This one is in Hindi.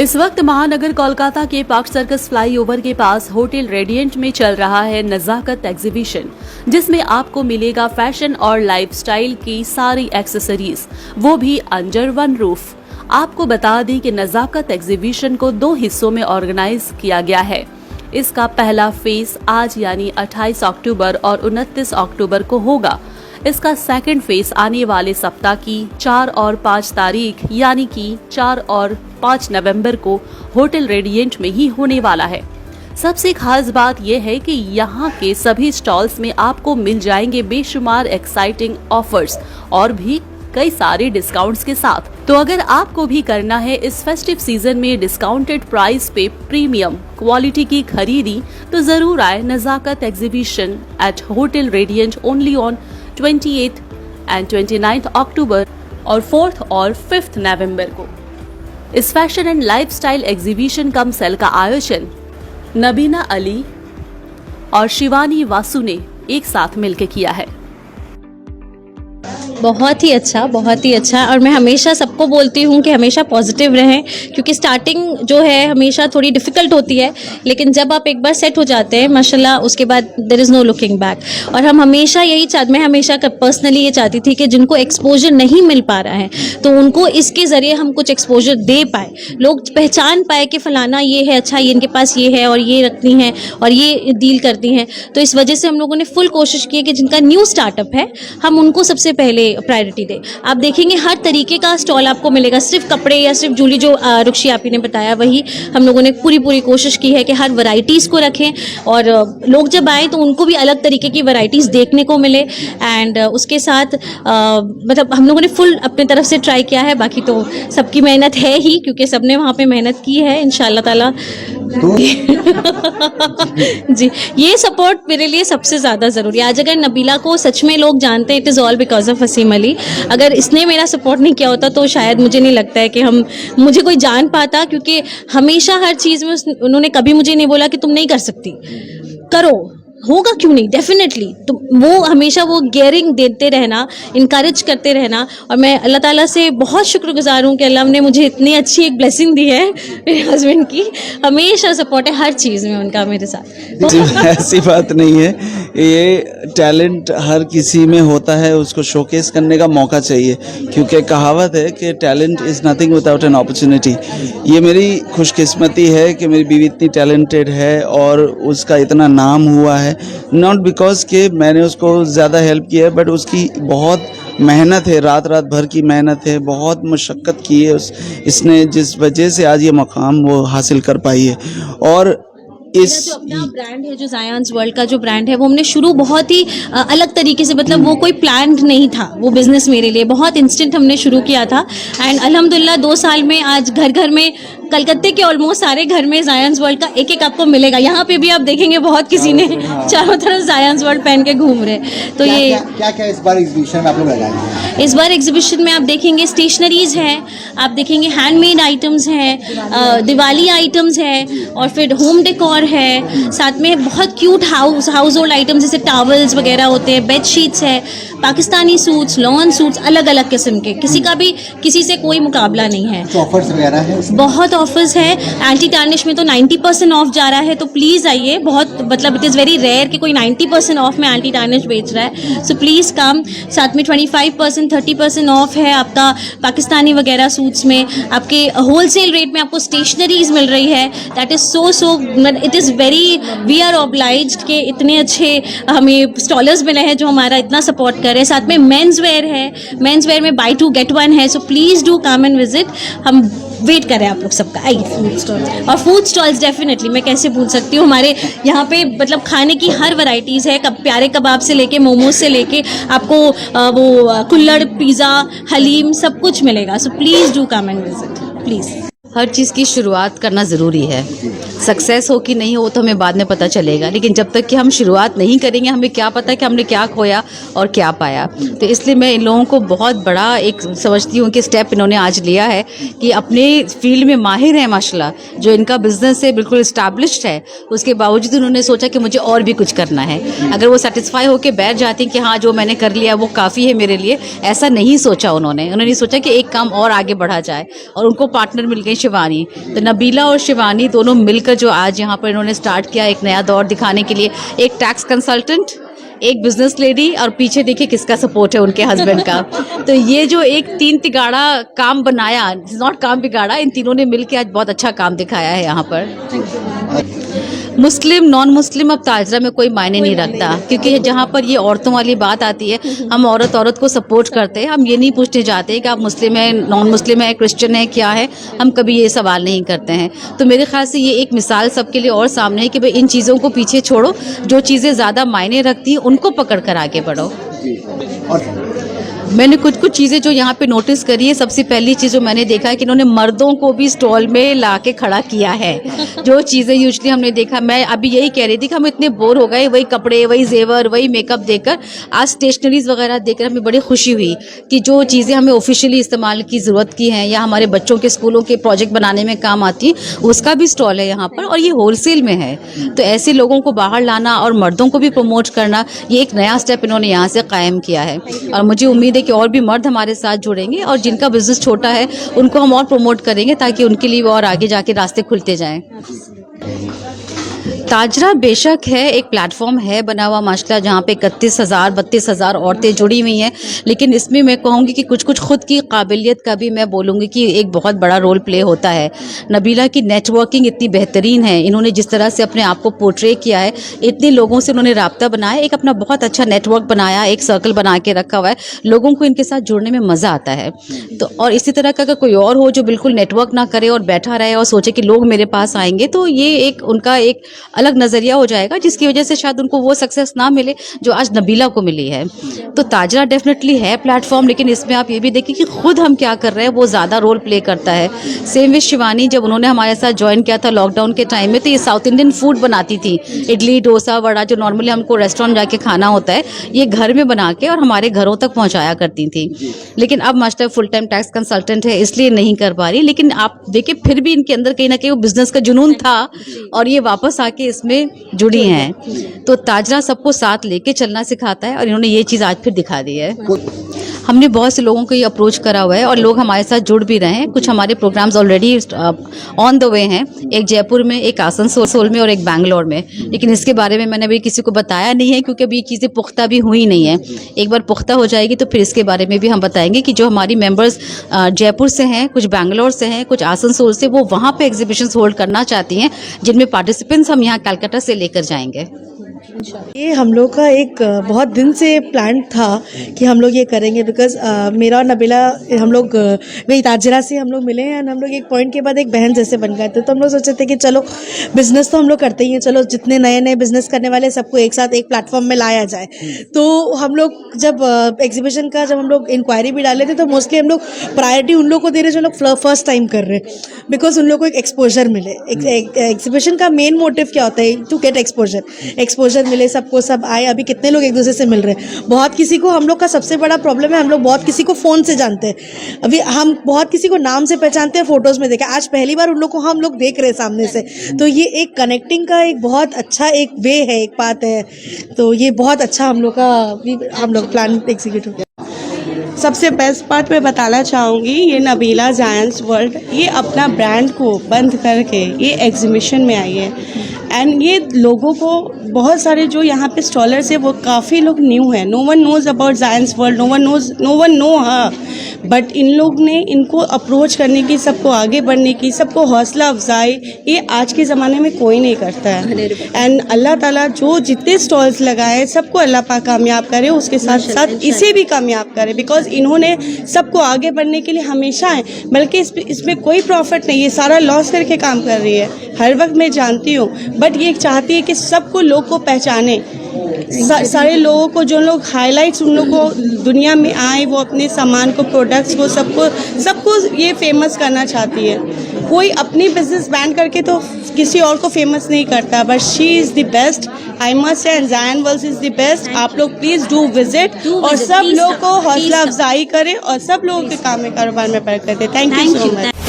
इस वक्त महानगर कोलकाता के पार्क सर्कस फ्लाईओवर के पास होटल रेडिएंट में चल रहा है नजाकत एग्जीबिशन, जिसमें आपको मिलेगा फैशन और लाइफस्टाइल की सारी एक्सेसरीज, वो भी अंडर वन रूफ। आपको बता दें कि नजाकत एग्जीबिशन को 2 हिस्सों में ऑर्गेनाइज किया गया है। इसका पहला फेज आज यानी 28 अक्टूबर और 29 अक्टूबर को होगा। इसका सेकंड फेज आने वाले सप्ताह की 4 और 5 तारीख यानी कि 4 और 5 नवंबर को होटल रेडिएंट में ही होने वाला है। सबसे खास बात यह है कि यहाँ के सभी स्टॉल्स में आपको मिल जाएंगे बेशुमार एक्साइटिंग ऑफर्स और भी कई सारे डिस्काउंट्स के साथ। तो अगर आपको भी करना है इस फेस्टिव सीजन में डिस्काउंटेड प्राइस पे प्रीमियम क्वालिटी की खरीदी, तो जरूर आए Nazakat exhibition at hotel radiant only on 28th and 29th October और 4th और 5th नवंबर को। इस fashion and lifestyle exhibition cum sale का आयोजन नबीना अली और शिवानी वासु ने एक साथ मिलकर किया है। बहुत ही अच्छा। और मैं हमेशा सबको बोलती हूँ कि हमेशा पॉजिटिव रहें, क्योंकि स्टार्टिंग जो है हमेशा थोड़ी डिफ़िकल्ट होती है, लेकिन जब आप एक बार सेट हो जाते हैं माशाल्लाह, उसके बाद there is no looking back. और हम हमेशा मैं हमेशा पर्सनली ये चाहती थी कि जिनको एक्सपोजर नहीं मिल पा रहा है तो उनको इसके ज़रिए हम कुछ एक्सपोजर दे पाए, लोग पहचान पाए कि फ़लाना ये है, अच्छा ये इनके पास ये है और ये रखती हैं और ये डील करती हैं। तो इस वजह से हम लोगों ने फुल कोशिश की है कि जिनका न्यू स्टार्टअप है हम उनको सबसे पहले प्रायोरिटी दे। आप देखेंगे हर तरीके का स्टॉल आपको मिलेगा, सिर्फ कपड़े या सिर्फ जूली, जो रुक्षी आपी ने बताया वही हम लोगों ने पूरी कोशिश की है कि हर वैरायटीज़ को रखें और लोग जब आए तो उनको भी अलग तरीके की वैरायटीज़ देखने को मिले। एंड उसके साथ मतलब हम लोगों ने फुल अपने तरफ से ट्राई किया है। बाकी तो सबकी मेहनत है ही, क्योंकि सबने वहाँ पे मेहनत की है इंशाल्लाह ताला। जी, ये सपोर्ट मेरे लिए सबसे ज़्यादा ज़रूरी है। आज अगर नबीला को सच में लोग जानते हैं, it is all because of Wasim Ali. अगर इसने मेरा सपोर्ट नहीं किया होता तो शायद मुझे नहीं लगता है कि मुझे कोई जान पाता, क्योंकि हमेशा हर चीज़ में उन्होंने कभी मुझे नहीं बोला कि तुम नहीं कर सकती, करो, होगा क्यों नहीं, डेफिनेटली। तो वो हमेशा वो गियरिंग देते रहना, इनकरेज करते रहना। और मैं अल्लाह ताला से बहुत शुक्रगुजार हूँ कि अल्लाह ने मुझे इतनी अच्छी एक ब्लेसिंग दी है मेरे हस्बैंड की। हमेशा सपोर्ट है हर चीज़ में उनका मेरे साथ। ऐसी बात नहीं है, ये टैलेंट हर किसी में होता है, उसको शोकेस करने का मौका चाहिए, क्योंकि कहावत है कि talent is nothing without an opportunity. ये मेरी खुशकिस्मती है कि मेरी बीवी इतनी टैलेंटेड है और उसका इतना नाम हुआ है, नॉट बिकॉज कि मैंने उसको ज़्यादा हेल्प किया है, बट उसकी बहुत मेहनत है, रात भर की मेहनत है, बहुत मशक्क़त की है इसने, जिस वजह से आज ये मकाम वो हासिल कर पाई है। और इस जो अपना ब्रांड है, जो ज़ायंस वर्ल्ड का जो ब्रांड है, वो हमने शुरू बहुत ही अलग तरीके से, मतलब वो कोई प्लान नहीं था, वो बिज़नेस मेरे लिए बहुत इंस्टेंट हमने शुरू किया था। एंड अल्हम्दुलिल्लाह 2 साल में आज घर में, कलकत्ते के ऑलमोस्ट सारे घर में ज़ायंस वर्ल्ड का एक आपको मिलेगा। यहाँ पे भी आप देखेंगे बहुत किसी ने चारों तरफ ज़ायंस वर्ल्ड पहन के घूम रहे। तो क्या इस बार एग्जीबिशन में आप लोग लगाएंगे? इस बार एग्जीबिशन में आप देखेंगे स्टेशनरीज हैं, आप देखेंगे हैंडमेड आइटम्स हैं, दिवाली आइटम्स हैं, और फिर होम डेकोर है, साथ में बहुत क्यूट हाउस होल्ड आइटम्स जैसे टॉवल्स वगैरह होते हैं, बेड शीट्स है, पाकिस्तानी सूट्स, लॉन सूट्स, अलग अलग किस्म के, किसी से कोई मुकाबला नहीं है। ऑफर्स वगैरह है, बहुत ऑफर्स है। एंटी टार्निश में तो 90% ऑफ जा रहा है, तो प्लीज़ आइए। बहुत मतलब इट इज़ वेरी रेयर कि कोई 90% ऑफ में एंटी टार्निश बेच रहा है, सो प्लीज़ कम। साथ में 25% 30% ऑफ है आपका पाकिस्तानी वगैरह सूट्स में। आपके होलसेल रेट में आपको स्टेशनरीज मिल रही है, that is so it is very, we are obliged के इतने अच्छे हमें स्टॉलर्स मिले हैं जो हमारा इतना सपोर्ट कर रहे हैं। साथ में मेंस वेयर है, मेंस वेयर में बाय 2 गेट 1 है, सो please do come and visit. हम वेट करें आप लोग सबका। आइए। और फूड स्टॉल्स डेफिनेटली, मैं कैसे भूल सकती हूँ, हमारे यहाँ पे मतलब खाने की हर वैरायटीज़ है, प्यारे कबाब से लेके मोमोज से लेके आपको वो कुल्हड़, पिज़्ज़ा, हलीम, सब कुछ मिलेगा। So please do come and visit please. हर चीज़ की शुरुआत करना ज़रूरी है। सक्सेस हो कि नहीं हो तो हमें बाद में पता चलेगा, लेकिन जब तक कि हम शुरुआत नहीं करेंगे हमें क्या पता कि हमने क्या खोया और क्या पाया। तो इसलिए मैं इन लोगों को बहुत बड़ा एक समझती हूँ कि स्टेप इन्होंने आज लिया है कि अपने फील्ड में माहिर हैं माशाल्लाह, जो इनका बिजनेस है बिल्कुल इस्टेब्लिश्ड है, उसके बावजूद उन्होंने सोचा कि मुझे और भी कुछ करना है। अगर वो सेटिस्फाई होकर बैठ जाती कि हाँ जो मैंने कर लिया वो काफ़ी है मेरे लिए, ऐसा नहीं सोचा उन्होंने सोचा कि एक काम और आगे बढ़ा जाए, और उनको पार्टनर मिल गई शिवानी। तो नबीला और शिवानी दोनों मिलकर जो आज यहाँ पर इन्होंने स्टार्ट किया एक नया दौर दिखाने के लिए, एक टैक्स कंसल्टेंट, एक बिजनेस लेडी और पीछे देखिए किसका सपोर्ट है, उनके हस्बैंड का। तो ये जो एक तीन तिगाड़ा काम बनाया, नॉट काम बिगाड़ा, इन तीनों ने मिलकर आज बहुत अच्छा काम दिखाया है यहाँ पर। मुस्लिम नॉन मुस्लिम अब ताजरा में कोई मायने नहीं रखता, क्योंकि जहाँ पर ये औरतों वाली बात आती है, हम औरत को सपोर्ट करते हैं। हम ये नहीं पूछने जाते कि आप मुस्लिम हैं, नॉन मुस्लिम है, क्रिश्चियन है, क्या है, हम कभी ये सवाल नहीं करते हैं। तो मेरे ख्याल से ये एक मिसाल सबके लिए और सामने है कि भाई इन चीज़ों को पीछे छोड़ो, जो चीज़ें ज़्यादा मायने रखती हैं उनको पकड़ कर आगे बढ़ो। मैंने कुछ चीज़ें जो यहाँ पे नोटिस करी है, सबसे पहली चीज़ जो मैंने देखा है कि इन्होंने मर्दों को भी स्टॉल में ला के खड़ा किया है। जो चीज़ें यूजुअली हमने देखा, मैं अभी यही कह रही थी कि हम इतने बोर हो गए, वही कपड़े, वही जेवर, वही मेकअप देखकर। आज स्टेशनरीज वगैरह देखकर हमें बड़ी खुशी हुई कि जो चीज़ें हमें ऑफिशियली इस्तेमाल की ज़रूरत की हैं या हमारे बच्चों के स्कूलों के प्रोजेक्ट बनाने में काम आती है, उसका भी स्टॉल है यहाँ पर, और ये होलसेल में है। तो ऐसे लोगों को बाहर लाना और मर्दों को भी प्रमोट करना, ये एक नया स्टेप इन्होंने यहाँ से कायम किया है। और मुझे उम्मीद है कि और भी मर्द हमारे साथ जुड़ेंगे और जिनका बिजनेस छोटा है उनको हम और प्रमोट करेंगे, ताकि उनके लिए और आगे जाके रास्ते खुलते जाएं। ताजरा बेशक है एक प्लेटफॉर्म है बना हुआ माशाल्लाह, जहाँ पे 31,000-32,000 औरतें जुड़ी हुई हैं, लेकिन इसमें मैं कहूँगी कि कुछ खुद की काबिलियत का भी मैं बोलूँगी कि एक बहुत बड़ा रोल प्ले होता है। नबीला की नेटवर्किंग इतनी बेहतरीन है, इन्होंने जिस तरह से अपने आप को पोर्ट्रे किया है, इतने लोगों से उन्होंने राब्ता बनाया, एक अपना बहुत अच्छा नेटवर्क बनाया, एक सर्कल बना के रखा हुआ है, लोगों को इनके साथ जुड़ने में मज़ा आता है। तो और इसी तरह का अगर कोई और हो जो बिल्कुल नेटवर्क ना करे और बैठा रहे और सोचे कि लोग मेरे पास आएंगे, तो ये एक उनका एक अलग नज़रिया हो जाएगा, जिसकी वजह से शायद उनको वो सक्सेस ना मिले जो आज नबीला को मिली है। तो ताजरा डेफिनेटली है प्लेटफॉर्म, लेकिन इसमें आप ये भी देखिए कि खुद हम क्या कर रहे हैं वो ज़्यादा रोल प्ले करता है। सेम विद शिवानी, जब उन्होंने हमारे साथ ज्वाइन किया था लॉकडाउन के टाइम में, तो ये साउथ इंडियन फूड बनाती थी, इडली, डोसा, वड़ा, जो नॉर्मली हमको रेस्टोरेंट जाके खाना होता है, ये घर में बना के और हमारे घरों तक पहुँचाया करती थी। लेकिन अब master full time tax consultant है, इसलिए नहीं कर पा रही। लेकिन आप देखिए फिर भी इनके अंदर कहीं ना कहीं वो बिजनेस का जुनून था और ये वापस आके इसमें जुड़ी हैं। तो ताजरा सबको साथ लेके चलना सिखाता है और इन्होंने ये चीज़ आज फिर दिखा दी है। हमने बहुत से लोगों को ये अप्रोच करा हुआ है और लोग हमारे साथ जुड़ भी रहे हैं। कुछ हमारे programs already on the way हैं, एक जयपुर में, एक आसनसोल में और एक बैंगलोर में। लेकिन इसके बारे में मैंने अभी किसी को बताया नहीं है, क्योंकि अभी ये चीज़ें पुख्ता भी हुई नहीं है। एक बार पुख्ता हो जाएगी तो फिर इसके बारे में भी हम बताएंगे कि जो हमारी मेंबर्स जयपुर से हैं, कुछ बैंगलोर से हैं, कुछ आसनसोल से, वो वहाँ पर एग्जीबिशंस होल्ड करना चाहती हैं, जिनमें पार्टिसिपेंट्स हम यहाँ कलकत्ता से लेकर जाएंगे। ये हम लोग का एक बहुत दिन से प्लान था कि हम लोग ये करेंगे, बिकॉज मेरा और नबीला हम लोग वही ताजरा से हम लोग मिले हैं एंड हम लोग एक पॉइंट के बाद एक बहन जैसे बन गए थे। तो हम लोग सोचे थे कि चलो बिजनेस तो हम लोग करते ही हैं, चलो जितने नए नए बिजनेस करने वाले सबको एक साथ एक प्लेटफॉर्म में लाया जाए। तो हम लोग जब एग्जीबिशन का जब हम लोग इंक्वायरी भी डाले थे, तो मोस्टली हम लोग प्रायोरिटी उन लोग को दे रहे जो लोग फर्स्ट टाइम कर रहे हैं, बिकॉज उन लोग को एक एक्सपोजर मिले। एग्जीबिशन का मेन मोटिव क्या होता है? टू गेट एक्सपोजर मिले, सबको सब आए। अभी कितने लोग एक दूसरे से मिल रहे हैं। बहुत किसी को, हम लोग का सबसे बड़ा प्रॉब्लम है, हम लोग बहुत किसी को फ़ोन से जानते हैं, अभी हम बहुत किसी को नाम से पहचानते हैं, फोटोज़ में देखे। आज पहली बार उन लोग को हम लोग देख रहे हैं सामने से। तो ये एक कनेक्टिंग का एक बहुत अच्छा एक वे है, एक बात है। तो ये बहुत अच्छा हम लोग प्लान एग्जीक्यूट हो गया। सबसे बेस्ट पार्ट मैं बताना चाहूँगी, ये नबीला जायंट्स वर्ल्ड ये अपना ब्रांड को बंद करके ये एग्जीबिशन में आई है। एंड ये लोगों को, बहुत सारे जो यहाँ पे स्टॉलर्स है वो काफ़ी लोग न्यू हैं, no one knows about giants world, no one know her, but इन लोग ने इनको अप्रोच करने की, सबको आगे बढ़ने की, सबको हौसला अफजाई, ये आज के ज़माने में कोई नहीं करता है। एंड अल्लाह ताला जो जितने स्टॉल्स लगाए सबको अल्लाह पाक कामयाब करे, उसके साथ साथ इसे भी कामयाब करे, बिकॉज इन्होंने सबको आगे बढ़ने के लिए हमेशा है, बल्कि इसमें कोई प्रॉफिट नहीं है, सारा लॉस करके काम कर रही है हर वक्त, मैं जानती हूँ। बट ये चाहती है कि सबको लोग को पहचाने, सारे लोगों को, जो लोग हाइलाइट्स उन लोग को दुनिया में आए, वो अपने सामान को, प्रोडक्ट्स को, सबको ये फेमस करना चाहती है। कोई अपनी बिजनेस बैन करके तो किसी और को फेमस नहीं करता, but she is the best, I must say, and जायन वर्ल्ड इज़ द बेस्ट। आप लोग प्लीज़ डू विजिट और सब लोग को हौसला अफजाई करें और सब लोगों के काम में, कारोबार में बरकत दे। Thank you so much.